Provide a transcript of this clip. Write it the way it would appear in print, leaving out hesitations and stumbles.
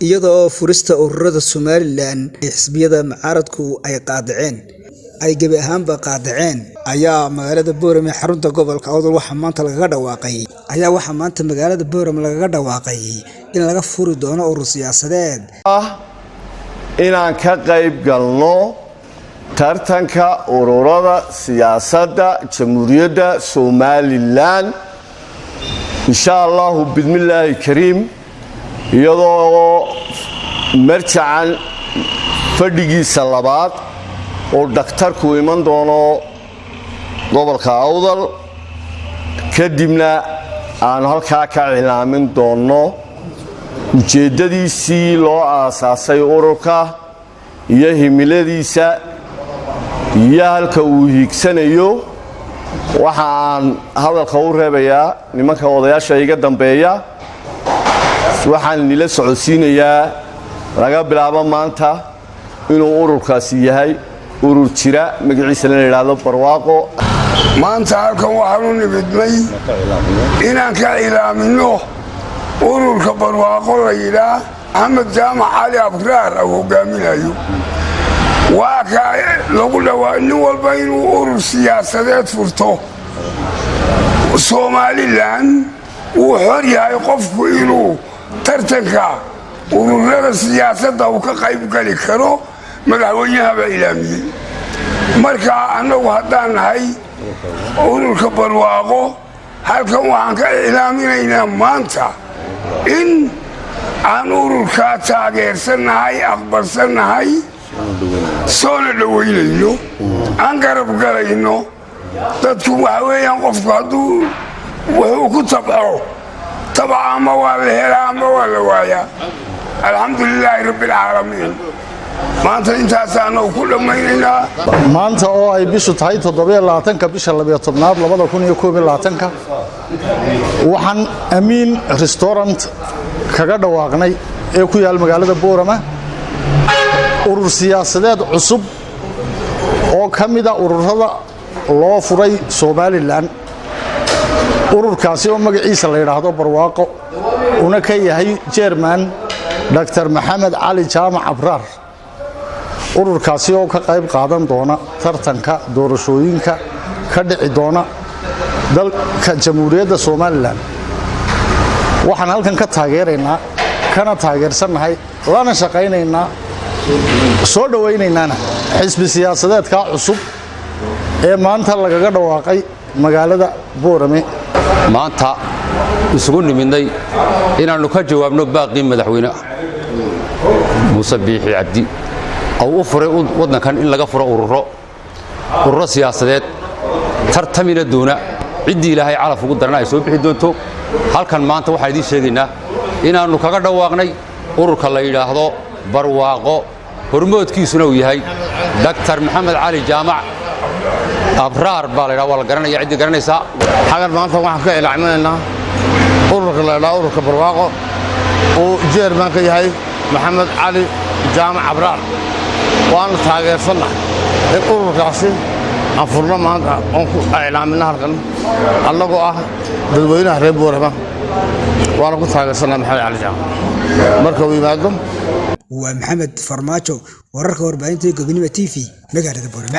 iyadoo furista ururada Somaliland xisbiyada mucaaradku ay qaadaceen ay gabi ahaanba qaadaceen ayaa magaalada Boorame xarunta gobolka Awdal waxa maanta lagaga dhawaaqay in laga furi doono urur siyaasadeed inaan ka qayb galno tartanka ururada siyaasadda Jamhuuriyadda Somaliland insha Allah bismillaahi kariim iyadoo marjacan fadhigiisa labaad oo dhakhtarku iman doono gobolka Awdal kadibna aan halkaa ka cilaamin doono ujeedadiisii loo aasaasay ururka iyo himiladiisa iyo halka uu hiigsanayo waxa aan hadalka u reebayaa nimanka odayaasha iga dambeeya waxaan nila socodsiinayaa laga bilaabo maanta inuu ururkaasi yahay urur jira magaciisa la yiraahdo barwaaqo maanta halkan waxaan u nimidnay inaan ka ilaamino ururka barwaaqo la yiraahdo Ahmed Jaamac Ali Abraar oo hogaaminayo waa ka lagu dhawaaqay walba inuu urur siyaasadeed furto Somaliland uu xor yahay qofku inuu tartanka ururada siyaasadda uu ka qayb gali karo madaxweynaha ilaamiyay marka anagu haddaan nahay ururka barwaaqo halkan waxaan ka ilaaminaynaa maanta in aan ururka taageersanahay aqbalsanahay soona dhaweynayno aan garab galayno dadku waxa weeyaan qofku hadduu wuxuu ku tabco ama waa la helaa ama waa la waayaa alxamdulilaahi rabbil caalamiin maanta intaasaan ku dhammaynaynaa maanta oo ay bishu tahay 27 bisha 12 2021 waxaan Amiin Restaurant kaga dhawaaqnay ee ku yaal magaalada Boorama urur siyaasadeed cusub oo kamida ururada loo furay Somaliland ururkaasi oo magaciisa la yiraahdo barwaaqo una ka yahay chairman Dr. Maxamed Ali Jaamac Abraar ururkaasi oo ka qayb qaadan doona tartanka doorashooyinka ka dhici doona dalka Jamhuuriyadda Somaliland waxaan halkan ka taageeraynaa kana taageersanahay lana shaqaynaynaa soo dhawaynaynaa xisbi siyaasadeedka cusub ee maanta lagaga dhawaaqay magaalada Boorame maanta isugu nimidnay inaanu ka jawaabno baaqi madaxweyne Muuse Biixi Cabdi oo u furay wadankan in laga furo ururo siyaasadeed tartamina doona cidii Ilaahay calaf ugu daran ay soo bixi doonto halkan maanta waxaan idin sheegaynaa inaanu kaga dhawaaqnay ururka la yiraahdo barwaaqo hormoodkiisuna uu yahay Dr. Maxamed Ali Jaamac Abraar baa la yiraahdaa wala garanaya cidii garanaysa xagan maanta waxaan ka ilaaminaynaa ururka la yiraahdo ururka barwaaqo oo chairman ka yahay Maxamed Ali Jaamac Abraar waan taageersanahay in ururkaasi aan furno maanta oo ku ilaaminaha halkan annagoo ah dadweynaha reer Boorama waan ku taageersanahay Maxamed Ali Jaamac marka uu yimaado waa Maxamed Farmaajo wararka warbaahinta Gobonimo TV magaalada Boorama.